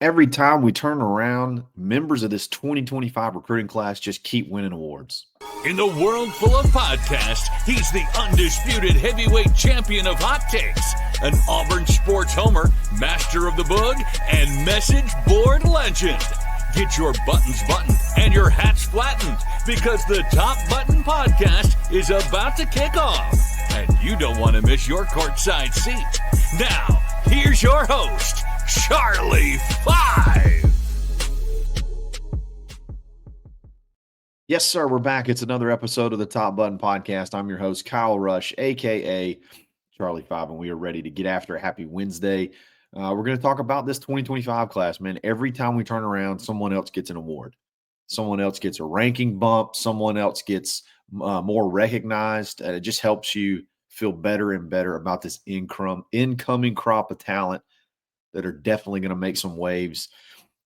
Every time we turn around, members of this 2025 recruiting class just keep winning awards. In the world full of podcasts, he's the undisputed heavyweight champion of hot takes, an Auburn sports homer, master of the boog, and message board legend. Get your buttons buttoned and your hats flattened because the Top Button Podcast is about to kick off. And you don't want to miss your courtside seat. Now, here's your host, Charlie Five. Yes, sir. We're back. It's another episode of the Top Button Podcast. I'm your host, Kyle Rush, a.k.a. Charlie Five, and we are ready to get after it. Happy Wednesday. We're going to talk about this 2025 class, man. Every time we turn around, someone else gets an award. Someone else gets a ranking bump. Someone else gets more recognized. It just helps you feel better and better about this incoming crop of talent that are definitely going to make some waves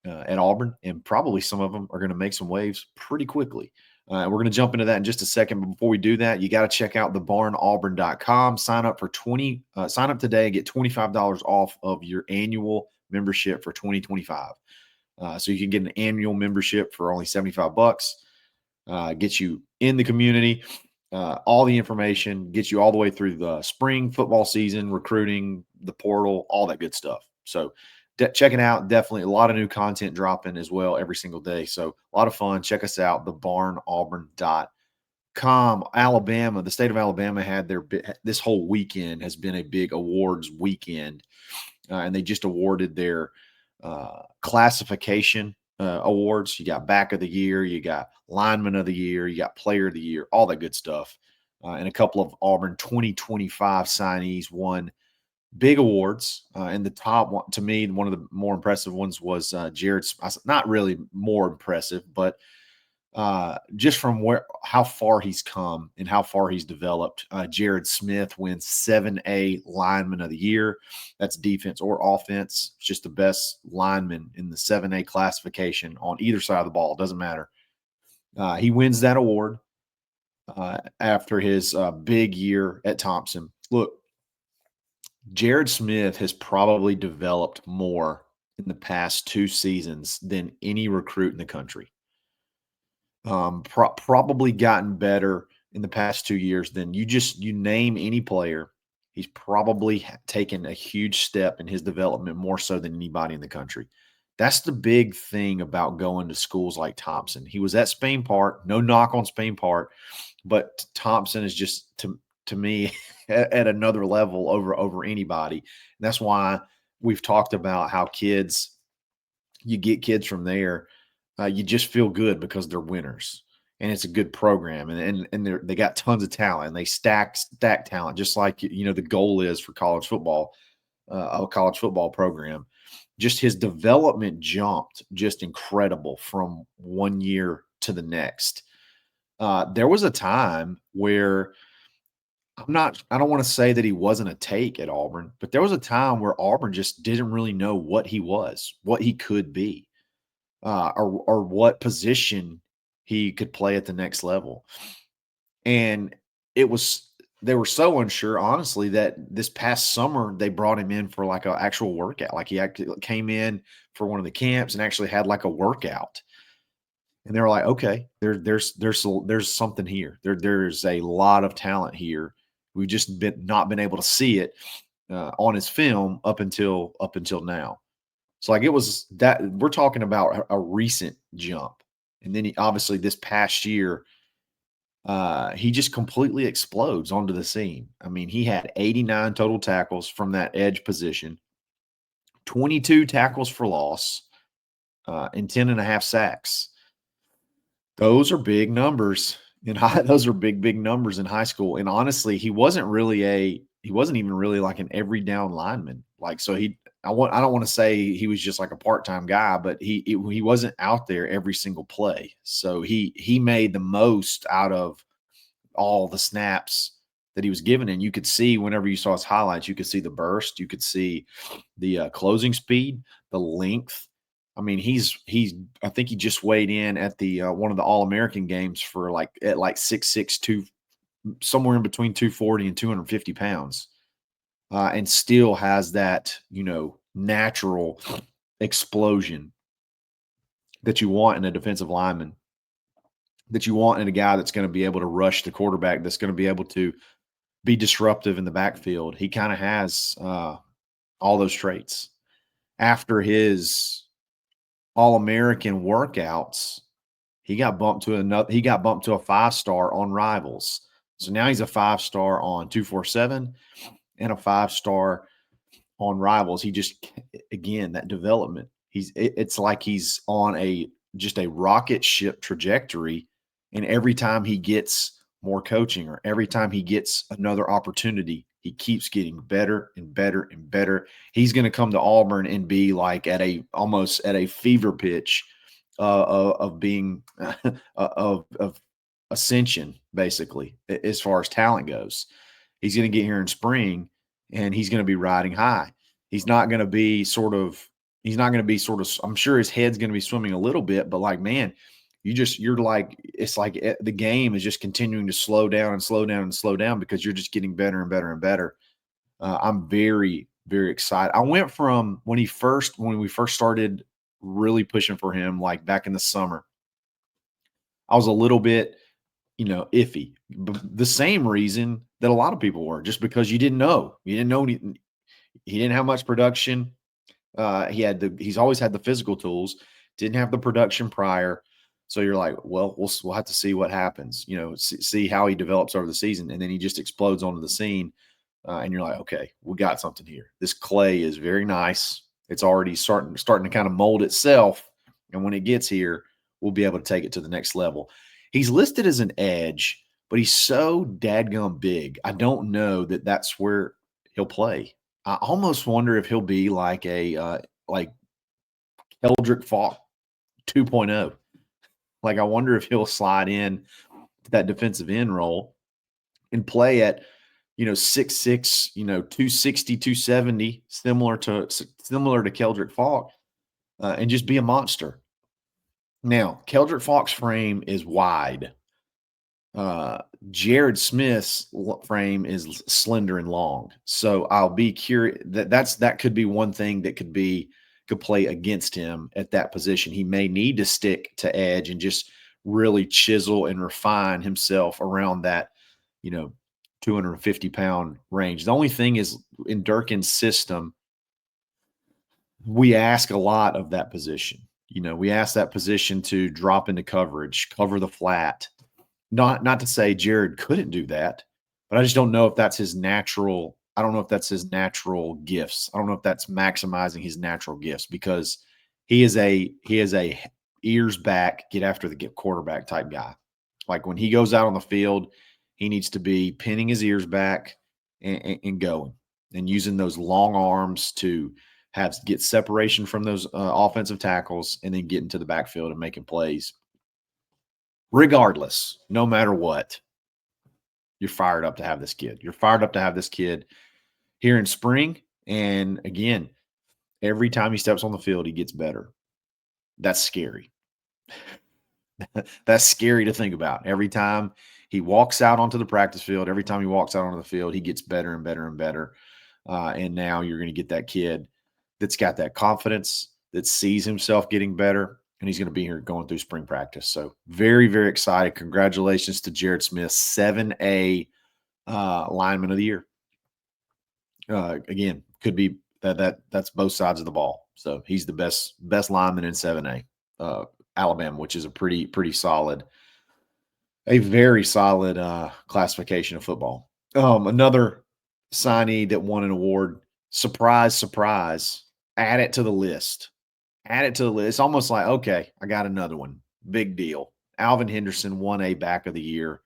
at Auburn, and probably some of them are going to make some waves pretty quickly. We're going to jump into that in just a second, but before we do that, you got to check out thebarnauburn.com. Sign up today and get $25 off of your annual membership for 2025. So you can get an annual membership for only $75. Get you in the community, all the information, get you all the way through the spring football season, recruiting, the portal, all that good stuff. So check it out. Definitely a lot of new content dropping as well every single day. So a lot of fun. Check us out, thebarnauburn.com. Alabama, the state of Alabama had this whole weekend has been a big awards weekend. And they just awarded their classification awards. You got back of the year, you got lineman of the year, you got player of the year, all that good stuff. And a couple of Auburn 2025 signees won big awards. And the top one, to me, one of the more impressive ones was Jared. Not really more impressive, but just from how far he's come and how far he's developed. Jared Smith wins 7A lineman of the year. That's defense or offense. It's just the best lineman in the 7A classification on either side of the ball. It doesn't matter. He wins that award after his big year at Thompson. Look, Jared Smith has probably developed more in the past 2 seasons than any recruit in the country. Probably gotten better in the past 2 years than you name any player. He's probably taken a huge step in his development more so than anybody in the country. That's the big thing about going to schools like Thompson. He was at Spain Park, no knock on Spain Park, but Thompson is just to me at another level over anybody. And that's why we've talked about how you get kids from there. You just feel good because they're winners, and it's a good program, and they got tons of talent, and they stack talent, just like the goal is for college football, a college football program. Just his development jumped just incredible from one year to the next. There was a time where I don't want to say that he wasn't a take at Auburn, but there was a time where Auburn just didn't really know what he was, what he could be. Or what position he could play at the next level. And they were so unsure, honestly, that this past summer they brought him in for like an actual workout. Like he actually came in for one of the camps and actually had like a workout. And they were like, okay, there's something here. There's a lot of talent here. We've just not been able to see it on his film up until now. So like it was that we're talking about a recent jump. And then obviously this past year, he just completely explodes onto the scene. I mean, he had 89 total tackles from that edge position, 22 tackles for loss, and 10 and a half sacks. Those are big numbers those are big numbers in high school. And honestly, he wasn't even really like an every down lineman. Like, so I don't want to say he was just like a part-time guy, but he wasn't out there every single play. So he made the most out of all the snaps that he was given. And you could see whenever you saw his highlights, you could see the burst, you could see the closing speed, the length. I mean, I think he just weighed in at the one of the All-American games for at 6'6", somewhere in between 240 and 250 pounds, and still has that natural explosion that you want in a defensive lineman, that you want in a guy that's going to be able to rush the quarterback, that's going to be able to be disruptive in the backfield. He kind of has all those traits. After his All-American workouts, he got bumped to a 5-star on Rivals. So now he's a 5-star on 247 and a 5-star on Rivals. He just, again, that development. It's like he's on a rocket ship trajectory, and every time he gets more coaching or every time he gets another opportunity, he keeps getting better and better and better. He's going to come to Auburn and be like almost at a fever pitch of being of ascension, basically, as far as talent goes. He's going to get here in spring, and he's going to be riding high. He's not going to be sort of. I'm sure his head's going to be swimming a little bit, but like, man, you're like, it's like the game is just continuing to slow down and slow down and slow down because you're just getting better and better and better. I'm very, very excited. I went from when we first started really pushing for him, like back in the summer, I was a little bit, iffy. The same reason that a lot of people were, just because you didn't know he didn't have much production. He's always had the physical tools, didn't have the production prior. So you're like, well, we'll have to see what happens, see how he develops over the season. And then he just explodes onto the scene. And you're like, okay, we got something here. This clay is very nice. It's already starting to kind of mold itself. And when it gets here, we'll be able to take it to the next level. He's listed as an edge, but he's so dadgum big. I don't know that that's where he'll play. I almost wonder if he'll be like a like Keldrick Falk 2.0. Like, I wonder if he'll slide in to that defensive end role and play at 6'6", 260, 270, similar to Keldrick Falk, and just be a monster. Now, Keldrick Falk's frame is wide. Jared Smith's frame is slender and long. So I'll be curious. That could be one thing that could play against him at that position. He may need to stick to edge and just really chisel and refine himself around that, 250-pound range. The only thing is, in Durkin's system, we ask a lot of that position. We ask that position to drop into coverage, cover the flat. Not to say Jared couldn't do that, but I just don't know if that's his natural. I don't know if that's his natural gifts. I don't know if that's maximizing his natural gifts, because he is a ears back, get after the quarterback type guy. Like, when he goes out on the field, he needs to be pinning his ears back and going, and using those long arms to get separation from those offensive tackles, and then get into the backfield and making plays. Regardless, no matter what, you're fired up to have this kid. You're fired up to have this kid here in spring. And again, every time he steps on the field, he gets better. That's scary. That's scary to think about. Every time he walks out onto the practice field, every time he walks out onto the field, he gets better and better and better. And now you're going to get that kid that's got that confidence, that sees himself getting better, and he's going to be here going through spring practice. So very, very excited. Congratulations to Jared Smith, 7A lineman of the year. Again, could be that's both sides of the ball. So he's the best lineman in 7A, Alabama, which is a very solid classification of football. Another signee that won an award. Surprise, surprise. Add it to the list. It's almost like, okay, I got another one. Big deal. Alvin Henderson, 1A back of the year.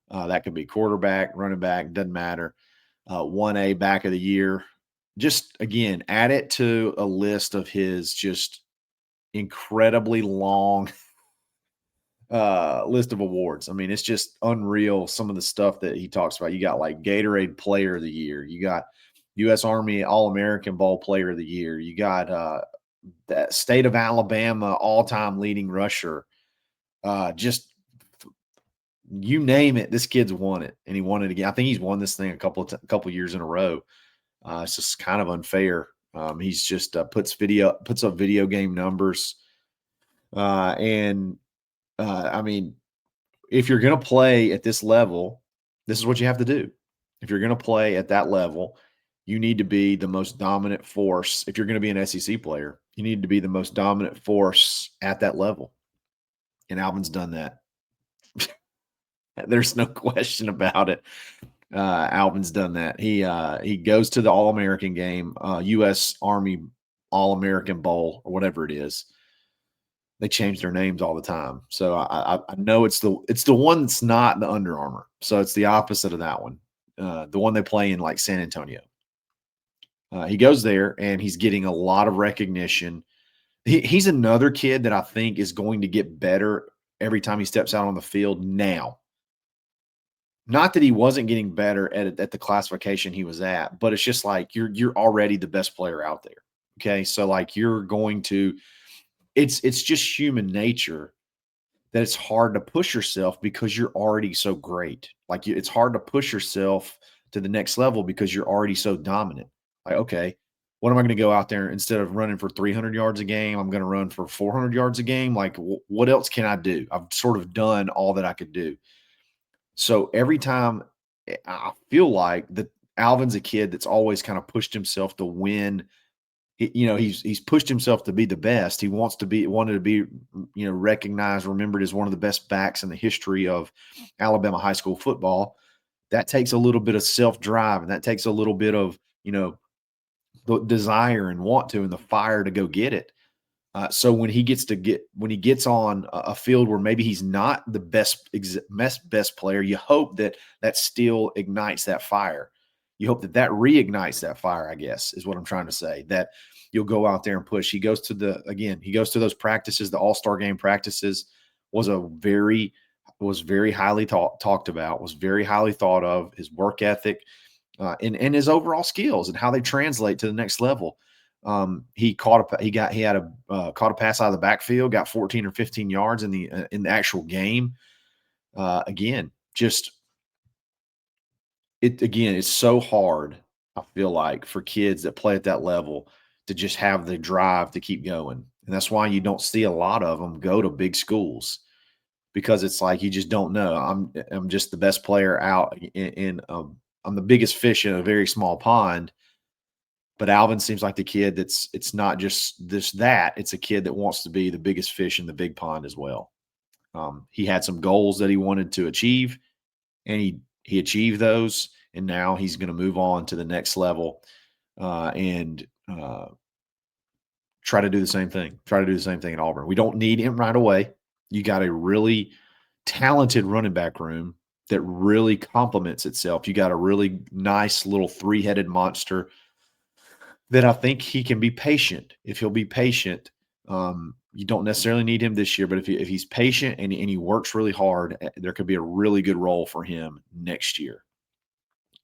That could be quarterback, running back, doesn't matter. 1A back of the year. Just, again, add it to a list of his just incredibly long list of awards. I mean, it's just unreal, some of the stuff that he talks about. You got like Gatorade Player of the Year. You got U.S. Army All-American Bowl Player of the Year. You got that state of Alabama all-time leading rusher. Just you name it, this kid's won it, and he won it again. I think he's won this thing a couple years in a row. It's just kind of unfair He's just puts up video game numbers. I mean, if you're going to play at this level, this is what you have to do. If you're going to play at that level, you need to be the most dominant force. If you're going to be an SEC player, you need to be the most dominant force at that level. And Alvin's done that. There's no question about it. Alvin's done that. He goes to the All-American game, U.S. Army All-American Bowl, or whatever it is. They change their names all the time. So I know it's the one that's not the Under Armour. So it's the opposite of that one. The one they play in like San Antonio. He goes there and he's getting a lot of recognition. He's another kid that I think is going to get better every time he steps out on the field now. Not that he wasn't getting better at the classification he was at, but it's just like you're already the best player out there. Okay. So like you're going to it's just human nature that it's hard to push yourself because you're already so great. Like it's hard to push yourself to the next level because you're already so dominant. Like, okay, what am I going to go out there instead of running for 300 yards a game? I'm going to run for 400 yards a game. Like, what else can I do? I've sort of done all that I could do. So every time I feel like that Alvin's a kid that's always kind of pushed himself to win. He's pushed himself to be the best. He wanted to be, recognized, remembered as one of the best backs in the history of Alabama high school football. That takes a little bit of self-drive, and that takes a little bit of, the desire and want to and the fire to go get it. So when he gets on a field where maybe he's not the best player, you hope that still ignites that fire. You hope that reignites that fire, I guess, is what I'm trying to say, that you'll go out there and push. He goes to those practices, the All-Star game practices was very highly talked about, was very highly thought of, his work ethic and his overall skills and how they translate to the next level. He caught a pass out of the backfield, got 14 or 15 yards in the actual game. It's so hard, I feel like, for kids that play at that level to just have the drive to keep going. And that's why you don't see a lot of them go to big schools, because it's like you just don't know. I'm just the best player out I'm the biggest fish in a very small pond. But Alvin seems like the kid it's not just that. It's a kid that wants to be the biggest fish in the big pond as well. He had some goals that he wanted to achieve, and he achieved those, and now he's going to move on to the next level and try to do the same thing. Try to do the same thing at Auburn. We don't need him right away. You got a really talented running back room that really complements itself. You got a really nice little three-headed monster that I think he can be patient. If he'll be patient, you don't necessarily need him this year, but if he's patient and he works really hard, there could be a really good role for him next year.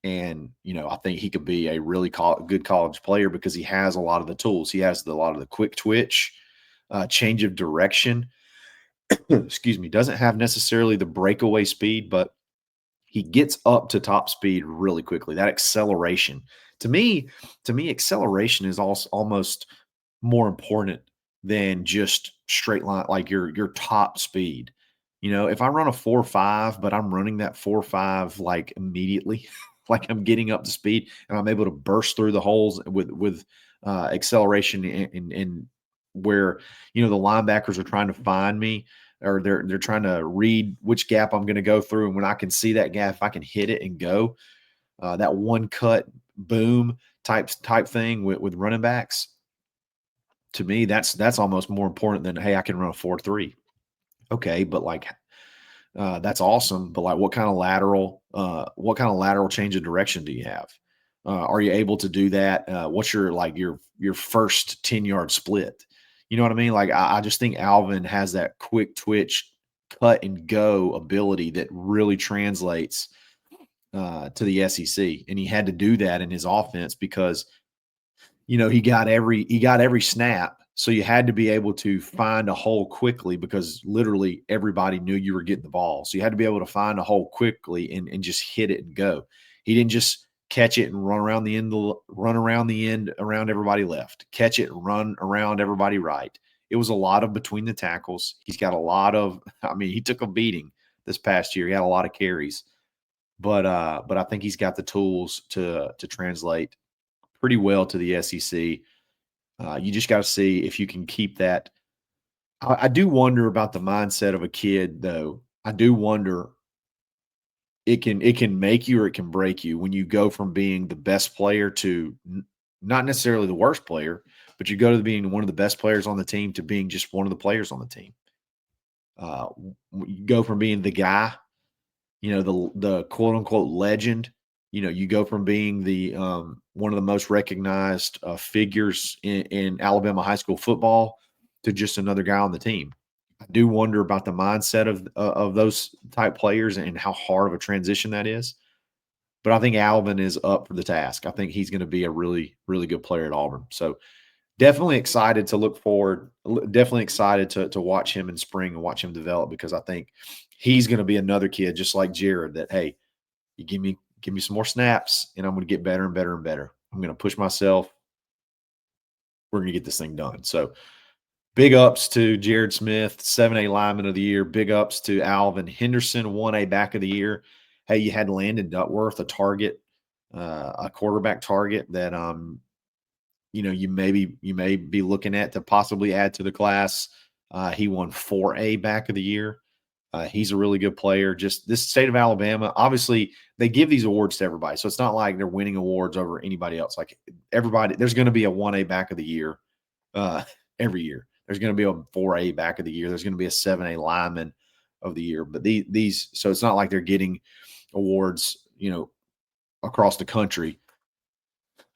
And, I think he could be a really good college player because he has a lot of the tools. He has a lot of the quick twitch, change of direction. Excuse me. Doesn't have necessarily the breakaway speed, but he gets up to top speed really quickly. That acceleration. To me, acceleration is also almost more important than just straight line, like your top speed. If I run a 4.5, but I'm running that 4.5 like immediately, like I'm getting up to speed and I'm able to burst through the holes with acceleration and where, the linebackers are trying to find me, or they're trying to read which gap I'm going to go through. And when I can see that gap, if I can hit it and go, that one cut boom type thing with running backs, to me, that's almost more important than, hey, I can run a 4.3. Okay, but that's awesome. But what kind of lateral change of direction do you have? Are you able to do that? What's your first 10-yard split? You know what I mean? I just think Alvin has that quick twitch, cut and go ability that really translates to the SEC. And he had to do that in his offense because, he got every snap. So you had to be able to find a hole quickly because literally everybody knew you were getting the ball. So you had to be able to find a hole quickly and just hit it and go. He didn't just catch it and run around the end around everybody left, catch it and run around everybody right. It was a lot of between the tackles. He's got a lot of, he took a beating this past year. He had a lot of carries, but I think he's got the tools to translate pretty well to the SEC. You just got to see if you can keep that. I do wonder about the mindset of a kid, though. I do wonder. It can make you or it can break you when you go from being the best player to not necessarily the worst player, but you go to being one of the best players on the team to being just one of the players on the team. You go from being the guy, the quote unquote legend. You go from being the one of the most recognized figures in Alabama high school football to just another guy on the team. I do wonder about the mindset of those type players and how hard of a transition that is. But I think Alvin is up for the task. I think he's going to be a really, really good player at Auburn. So definitely excited to look forward. Definitely excited to watch him in spring and watch him develop, because I think he's going to be another kid just like Jared that, hey, you give me some more snaps and I'm going to get better and better and better. I'm going to push myself. We're going to get this thing done. So big ups to Jared Smith, 7A lineman of the year. Big ups to Alvin Henderson, 1A back of the year. Hey, you had Landon Duckworth, a quarterback target that you may be looking at to possibly add to the class. He won 4A back of the year. He's a really good player. Just this state of Alabama, obviously they give these awards to everybody, so it's not like they're winning awards over anybody else. Like everybody, there's going to be a 1A back of the year every year. There's going to be a 4A back of the year. There's going to be a 7A lineman of the year. But these, so it's not like they're getting awards, across the country.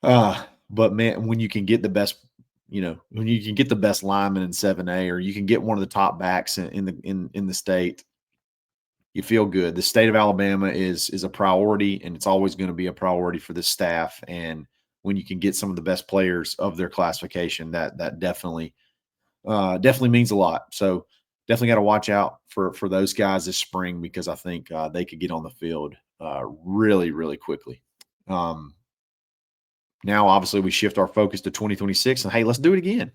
But man, when you can get the best, when you can get the best lineman in 7A, or you can get one of the top backs in the state, you feel good. The state of Alabama is a priority, and it's always going to be a priority for this staff. And when you can get some of the best players of their classification, that definitely means a lot. So definitely got to watch out for those guys this spring, because I think they could get on the field really, really quickly. Now, obviously, we shift our focus to 2026, and hey, let's do it again.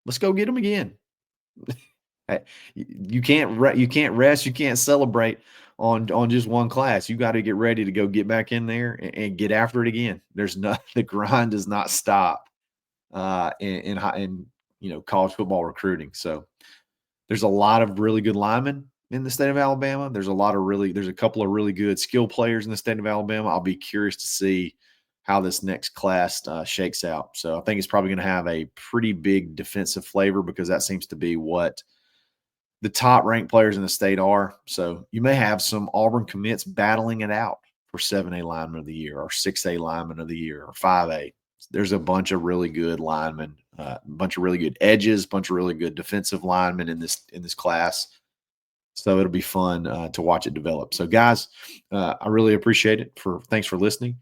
Let's go get them again. Hey, you can't rest. You can't celebrate on just one class. You got to get ready to go get back in there and get after it again. The grind does not stop in college football recruiting. So there's a lot of really good linemen in the state of Alabama. There's a couple of really good skill players in the state of Alabama. I'll be curious to see how this next class shakes out. So I think it's probably going to have a pretty big defensive flavor, because that seems to be what the top ranked players in the state are. So you may have some Auburn commits battling it out for 7A lineman of the year, or 6A lineman of the year, or 5A. There's a bunch of really good linemen, a bunch of really good edges, a bunch of really good defensive linemen in this class. So it'll be fun to watch it develop. So guys, I really appreciate it. Thanks for listening.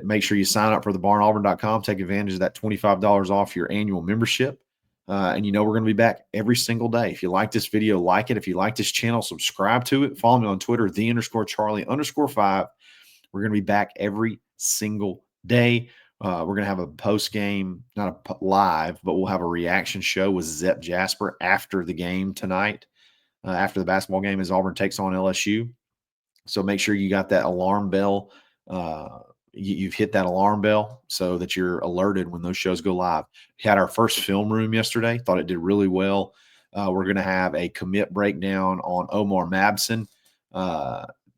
Make sure you sign up for thebarnauburn.com. Take advantage of that $25 off your annual membership. And we're going to be back every single day. If you like this video, like it. If you like this channel, subscribe to it. Follow me on Twitter, _Charlie_5. We're going to be back every single day. We're going to have a post game, not a live, but we'll have a reaction show with Zep Jasper after the game tonight. After the basketball game, as Auburn takes on LSU. So make sure you got that alarm bell. You've hit that alarm bell so that you're alerted when those shows go live. We had our first film room yesterday. Thought it did really well. We're going to have a commit breakdown on Omar Mabson.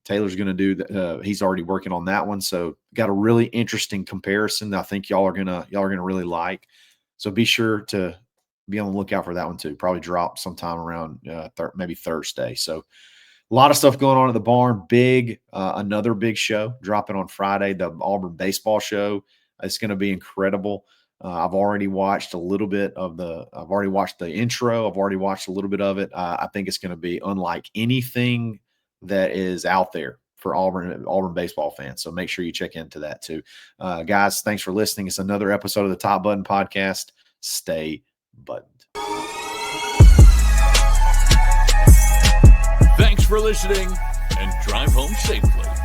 Taylor's going to do that. He's already working on that one. So got a really interesting comparison that I think y'all are gonna really like. So be sure to be on the lookout for that one too. Probably drop sometime around maybe Thursday. So a lot of stuff going on at the barn. Another big show dropping on Friday, the Auburn baseball show. It's going to be incredible. I've already watched a little bit of I've already watched the intro. I've already watched a little bit of it. I think it's going to be unlike anything that is out there for Auburn baseball fans. So make sure you check into that too. Guys, thanks for listening. It's another episode of the Top Button Podcast. Stay buttoned. Thanks for listening, and drive home safely.